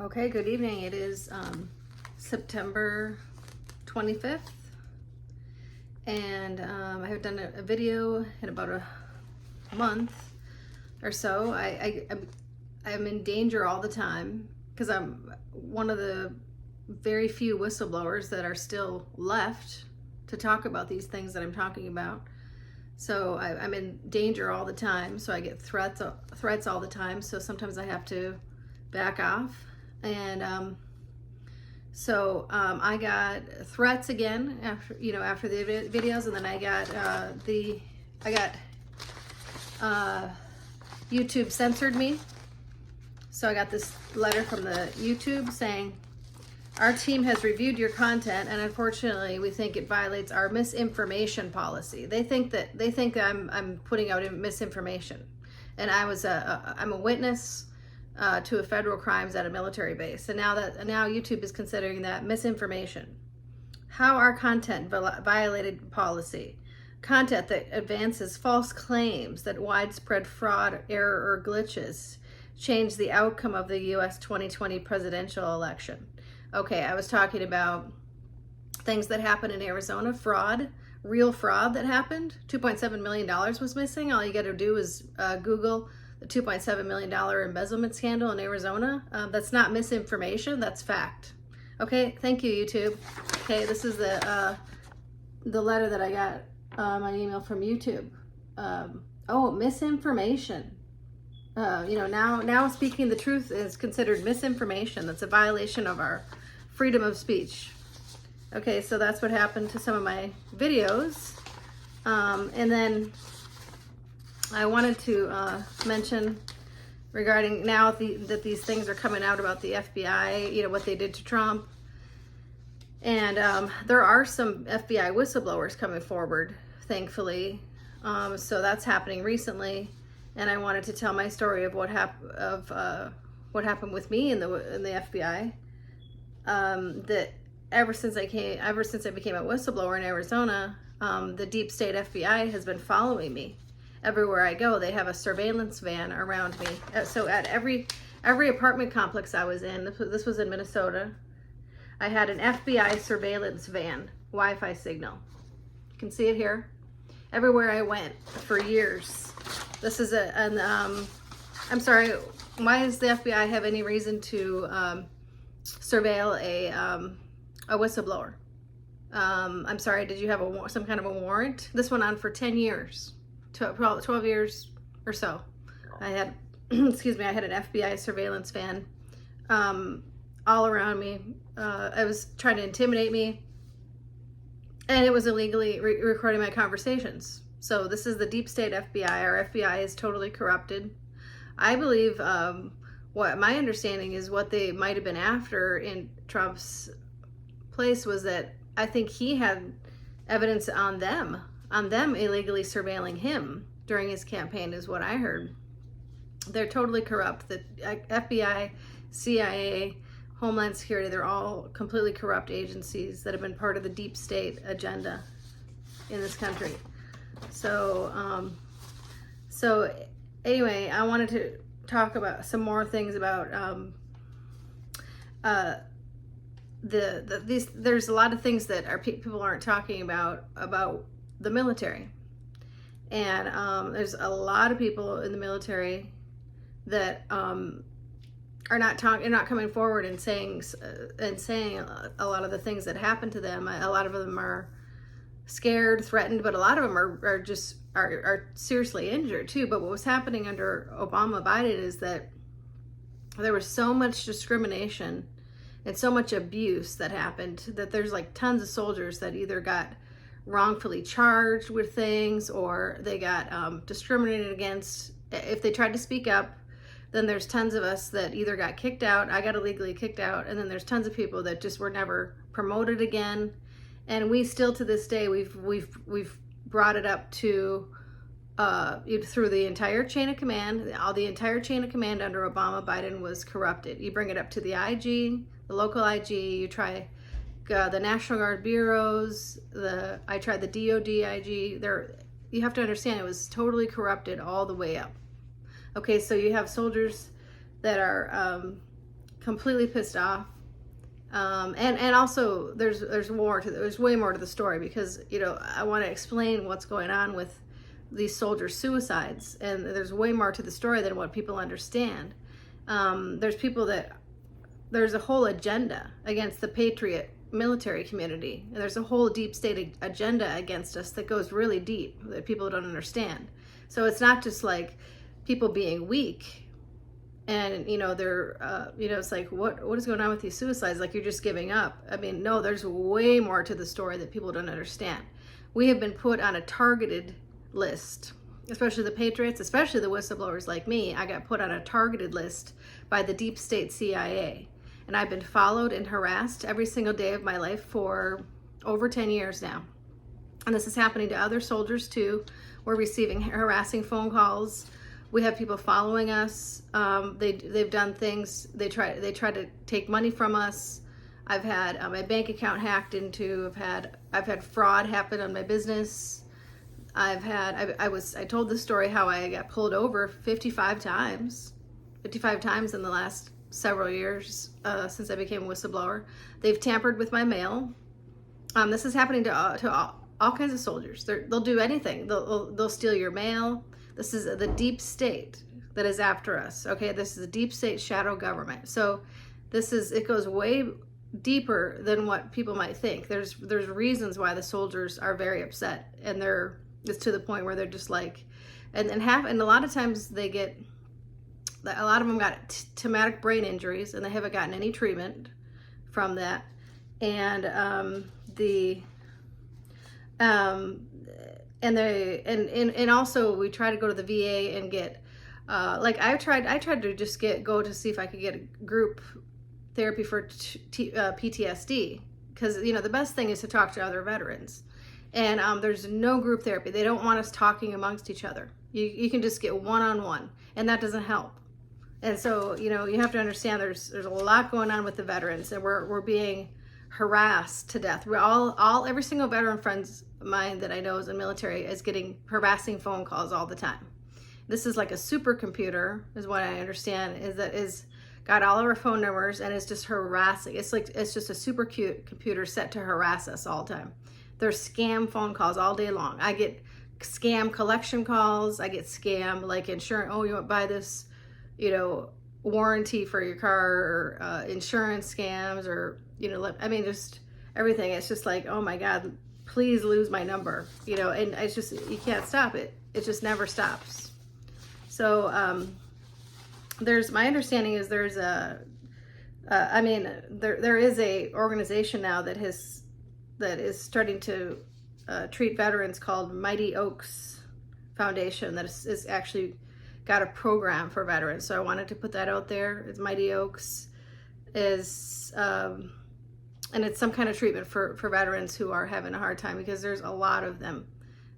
Okay, good evening. It is September 25th, and I have done a video in about a month or so. I'm in danger all the time because I'm one of the very few whistleblowers that are still left to talk about these things that I'm talking about. So I'm in danger all the time. So I get threats all the time. So sometimes I have to back off. And I got threats again after the videos, and then I got YouTube censored me. So I got this letter from the YouTube saying, our team has reviewed your content, and unfortunately we think it violates our misinformation policy. They think I'm putting out misinformation, and I'm a witness to a federal crimes at a military base, and now YouTube is considering that misinformation. How our content violated policy. Content that advances false claims that widespread fraud, error, or glitches change the outcome of the U.S. 2020 presidential election. Okay, I was talking about things that happened in Arizona, fraud, real fraud that happened. $2.7 million was missing. All you got to do is Google the $2.7 million embezzlement scandal in Arizona. That's not misinformation, that's fact. Okay, thank you, YouTube. Okay, this is the letter that I got on email from YouTube. Misinformation. Now speaking the truth is considered misinformation. That's a violation of our freedom of speech. Okay, so that's what happened to some of my videos. And then I wanted to mention regarding now that these things are coming out about the FBI, what they did to Trump. And there are some FBI whistleblowers coming forward, thankfully. So that's happening recently. And I wanted to tell my story of what happened with me in the FBI. That ever since I became a whistleblower in Arizona, the deep state FBI has been following me. Everywhere I go, they have a surveillance van around me. So at every apartment complex I was in, this was in Minnesota, I had an FBI surveillance van, Wi-Fi signal. You can see it here. Everywhere I went for years. This is I'm sorry, why does the FBI have any reason to surveil a whistleblower? I'm sorry, did you have some kind of a warrant? This went on for 10 years. 12 years or so. I had, I had an FBI surveillance van all around me. It was trying to intimidate me, and it was illegally recording my conversations. So this is the deep state FBI. Our FBI is totally corrupted. I believe what my understanding is what they might have been after in Trump's place was that I think he had evidence on them illegally surveilling him during his campaign is what I heard. They're totally corrupt. The FBI, CIA, Homeland Security, they're all completely corrupt agencies that have been part of the deep state agenda in this country. So anyway, I wanted to talk about some more things about there's a lot of things that people aren't talking about the military, and there's a lot of people in the military that are not coming forward and saying a lot of the things that happened to them. A lot of them are scared, threatened, but a lot of them are seriously injured too. But what was happening under Obama Biden is that there was so much discrimination and so much abuse that happened that there's like tons of soldiers that either got wrongfully charged with things, or they got discriminated against if they tried to speak up. Then there's tons of us that either got kicked out, I got illegally kicked out, and then there's tons of people that just were never promoted again. And we still to this day we've brought it up to through the entire chain of command. The entire chain of command under Obama Biden was corrupted. You bring it up to the IG, the local IG, you try the National Guard bureaus, I tried the DOD IG. You have to understand it was totally corrupted all the way up. Okay, so you have soldiers that are completely pissed off. And also there's way more to the story, because I want to explain what's going on with these soldiers' suicides, and there's way more to the story than what people understand. There's a whole agenda against the patriot military community, and there's a whole deep state agenda against us that goes really deep that people don't understand. So it's not just like people being weak, and they're it's like, what is going on with these suicides, like you're just giving up. I mean, no, there's way more to the story that people don't understand. We have been put on a targeted list, especially the patriots, especially the whistleblowers like me. I got put on a targeted list by the deep state CIA, and I've been followed and harassed every single day of my life for over 10 years now. And this is happening to other soldiers too. We're receiving harassing phone calls. We have people following us. They've done things. They try to take money from us. I've had my bank account hacked into. I've had fraud happen on my business. I told the story how I got pulled over 55 times in the last several years since I became a whistleblower. They've tampered with my mail. This is happening to all kinds of soldiers. They'll do anything. They'll steal your mail. This is the deep state that is after us. Okay, this is the deep state shadow government. So it goes way deeper than what people might think. There's reasons why the soldiers are very upset, and it's to the point where they're just like, and a lot of times a lot of them got traumatic brain injuries, and they haven't gotten any treatment from that. And and also we try to go to the VA and get I tried to just go to see if I could get a group therapy for PTSD, because the best thing is to talk to other veterans, and there's no group therapy. They don't want us talking amongst each other. You can just get one-on-one, and that doesn't help. And so you have to understand there's a lot going on with the veterans, and we're being harassed to death. Every single veteran friends of mine that I know is in military is getting harassing phone calls all the time. This is like a supercomputer, is what I understand, is got all of our phone numbers, and it's just harassing. It's just a super cute computer set to harass us all the time. There's scam phone calls all day long. I get scam collection calls. I get scam like insurance. Oh, you want to buy this, warranty for your car, or insurance scams, or just everything. It's just like, oh my God, please lose my number, and it's just, you can't stop it. It just never stops. So my understanding is there is a organization now that is starting to treat veterans, called Mighty Oaks Foundation, that is actually got a program for veterans. So I wanted to put that out there. It's Mighty Oaks is and it's some kind of treatment for veterans who are having a hard time, because there's a lot of them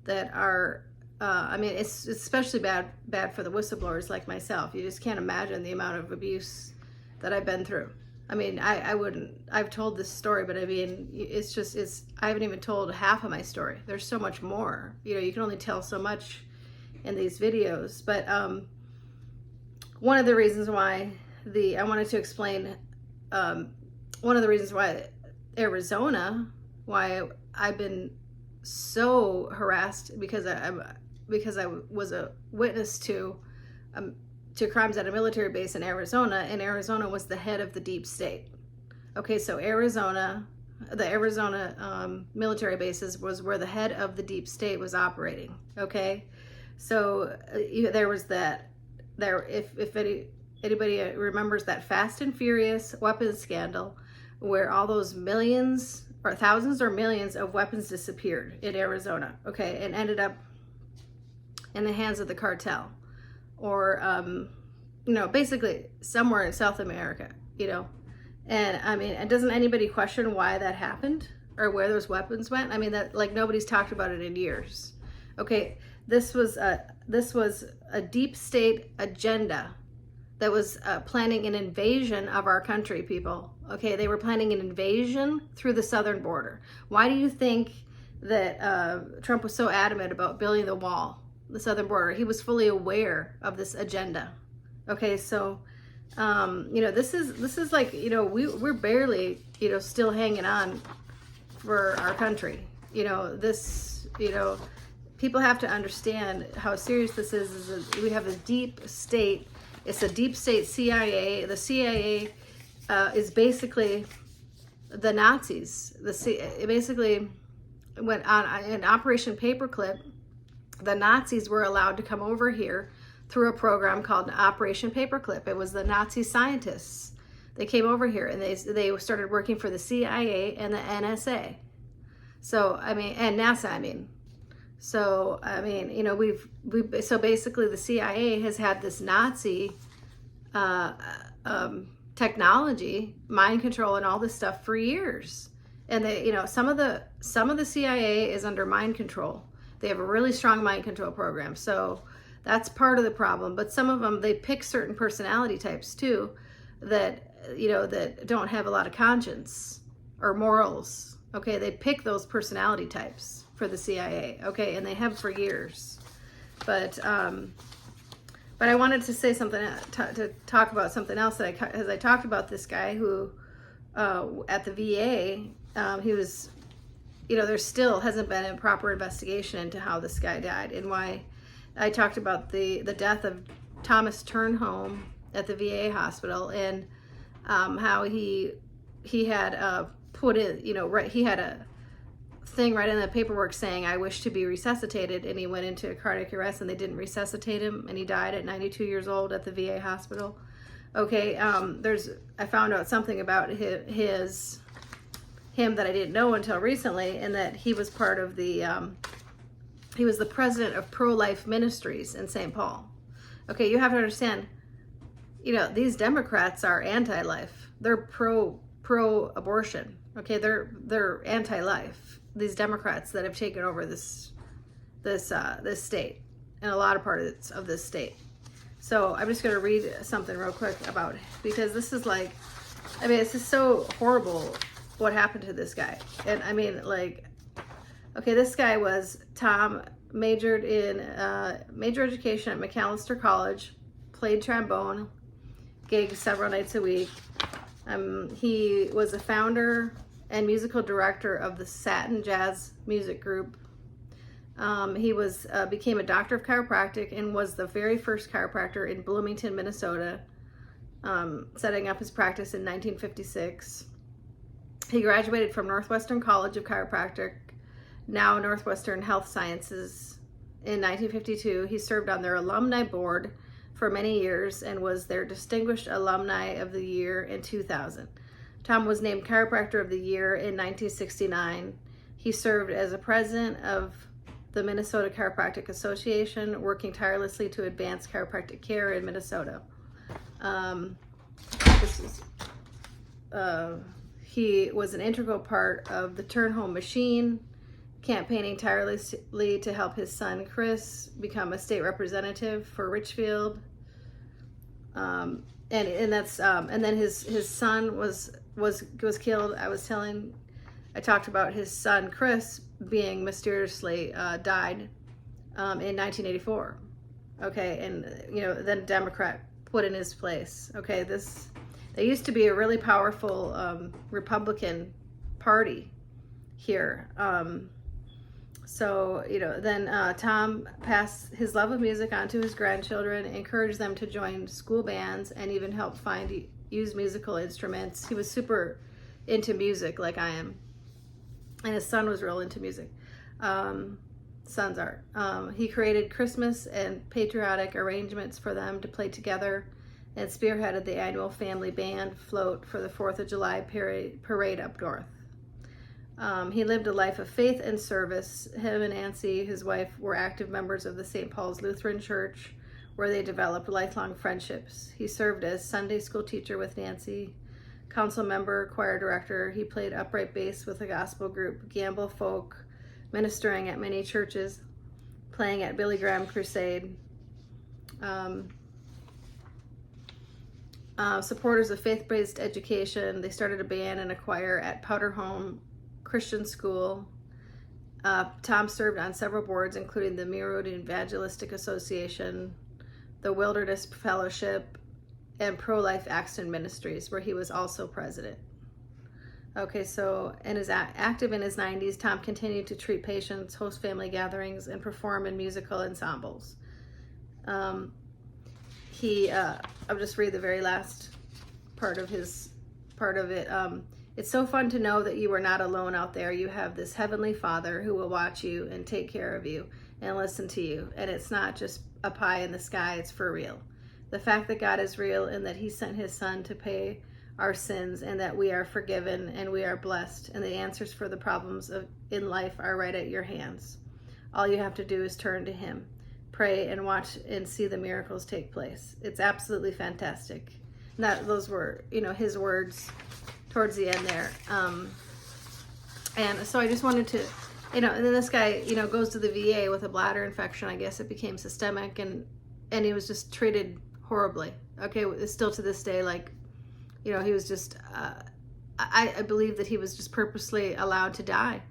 that are it's especially bad for the whistleblowers like myself. You just can't imagine the amount of abuse that I've been through. I've told this story, but I haven't even told half of my story. There's so much more. You can only tell so much in these videos. But one of the reasons why I wanted to explain one of the reasons why Arizona, why I've been so harassed, because I was a witness to crimes at a military base in Arizona, and Arizona was the head of the deep state. Okay, so the Arizona military bases was where the head of the deep state was operating. Okay, so there was that. If anybody remembers that Fast and Furious weapons scandal, where all those millions or thousands or millions of weapons disappeared in Arizona, okay, and ended up in the hands of the cartel, or basically somewhere in South America, and doesn't anybody question why that happened, or where those weapons went? Nobody's talked about it in years. Okay, this was a deep state agenda that was planning an invasion of our country, people. Okay, they were planning an invasion through the southern border. Why do you think that Trump was so adamant about building the wall, the southern border? He was fully aware of this agenda. Okay, so This is like, we're barely, still hanging on for our country. People have to understand how serious this is we have a deep state. It's a deep state CIA. The CIA is basically the Nazis. It basically went on in Operation Paperclip. The Nazis were allowed to come over here through a program called Operation Paperclip. It was the Nazi scientists. They came over here and they started working for the CIA and the NSA. So, and NASA, So, so basically the CIA has had this Nazi technology, mind control, and all this stuff for years. And some of the CIA is under mind control. They have a really strong mind control program. So that's part of the problem. But some of them, they pick certain personality types too, that don't have a lot of conscience or morals. Okay, they pick those personality types for the CIA. Okay, and they have for years. But I wanted to say something to talk about something else as I talked about this guy who at the VA, he was, there still hasn't been a proper investigation into how this guy died and why. I talked about the death of Thomas Turnholm at the VA hospital and how he had put in, he had a thing right in the paperwork saying, I wish to be resuscitated, and he went into cardiac arrest and they didn't resuscitate him and he died at 92 years old at the VA hospital. Okay, I found out something about him that I didn't know until recently, and that he was part of he was the president of Pro-Life Ministries in St. Paul. Okay, you have to understand, these Democrats are anti-life. They're pro-abortion. Okay, they're anti-life. These Democrats that have taken over this state and a lot of parts of this state. So I'm just going to read something real quick about, because this is like, it's just so horrible what happened to this guy. And okay, this guy was Tom, majored in major education at McAllister College, played trombone, gigged several nights a week. He was the founder and musical director of the Satin Jazz Music Group. He became a doctor of chiropractic and was the very first chiropractor in Bloomington, Minnesota, setting up his practice in 1956. He graduated from Northwestern College of Chiropractic, now Northwestern Health Sciences, in 1952. He served on their alumni board for many years and was their Distinguished Alumni of the Year in 2000. Tom was named Chiropractor of the Year in 1969. He served as a president of the Minnesota Chiropractic Association, working tirelessly to advance chiropractic care in Minnesota. He was an integral part of the Turnholm Machine, campaigning tirelessly to help his son Chris become a state representative for Richfield. And then his son was killed. I talked about his son Chris being mysteriously died in 1984. Okay, and then a Democrat put in his place. Okay, they used to be a really powerful Republican party here. Then Tom passed his love of music on to his grandchildren, encouraged them to join school bands, and even helped use musical instruments. He was super into music like I am. And his son was real into music. Son's art. He created Christmas and patriotic arrangements for them to play together, and spearheaded the annual family band float for the 4th of July parade up north. He lived a life of faith and service. Him and Nancy, his wife, were active members of the St. Paul's Lutheran Church, where they developed lifelong friendships. He served as Sunday school teacher with Nancy, council member, choir director. He played upright bass with the gospel group Gamble Folk, ministering at many churches, playing at Billy Graham Crusade. Supporters of faith-based education, they started a band and a choir at Powderhome Christian School. Tom served on several boards, including the Merode Evangelistic Association, the Wilderness Fellowship, and Pro-Life Action Ministries, where he was also president. Okay, so active in his 90s, Tom continued to treat patients, host family gatherings, and perform in musical ensembles. I'll just read the very last part of it. It's so fun to know that you are not alone out there. You have this heavenly Father who will watch you and take care of you and listen to you. And it's not just a pie in the sky, it's for real. The fact that God is real and that he sent his son to pay our sins and that we are forgiven and we are blessed, and the answers for the problems in life are right at your hands. All you have to do is turn to him, pray, and watch and see the miracles take place. It's absolutely fantastic. Those were, his words towards the end there. And so I just wanted to, and then this guy, goes to the VA with a bladder infection. I guess it became systemic, and he was just treated horribly. Okay, it's still to this day, like, he was just, I believe that he was just purposely allowed to die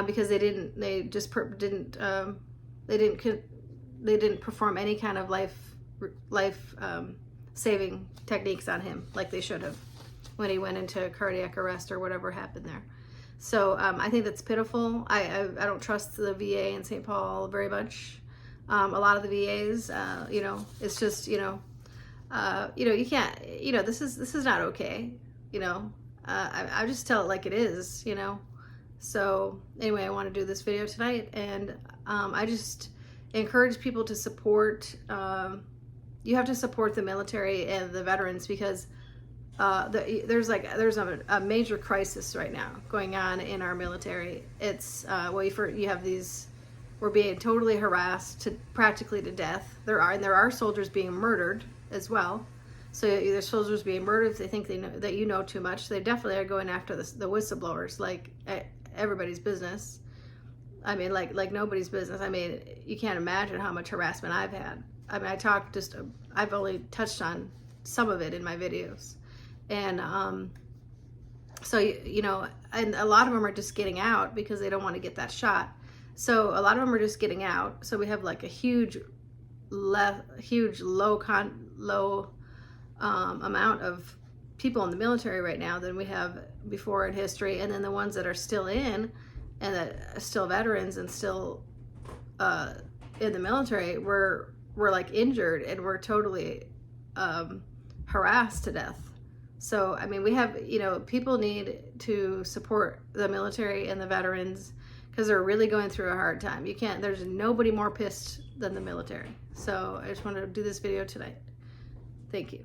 because they didn't perform any kind of life saving techniques on him like they should have when he went into cardiac arrest or whatever happened there. So I think that's pitiful. I don't trust the VA in St. Paul very much. A lot of the VAs, it's just, you can't, this is not okay. I just tell it like it is, So anyway, I want to do this video tonight, and I just encourage people to support. You have to support the military and the veterans because there's a major crisis right now going on in our military. It's you have these. We're being totally harassed practically to death. There are soldiers being murdered as well. So there's soldiers being murdered if they think they know that you know too much. They definitely are going after the whistleblowers like everybody's business. I mean, like nobody's business. I mean, you can't imagine how much harassment I've had. I mean, I've only touched on some of it in my videos. And so, and a lot of them are just getting out because they don't want to get that shot. So a lot of them are just getting out. So we have like a huge low amount of people in the military right now than we have before in history. And then the ones that are still in and that are still veterans and still in the military, we're like injured and we're totally harassed to death. So, I mean, we have, people need to support the military and the veterans because they're really going through a hard time. There's nobody more pissed than the military. So I just wanted to do this video tonight. Thank you.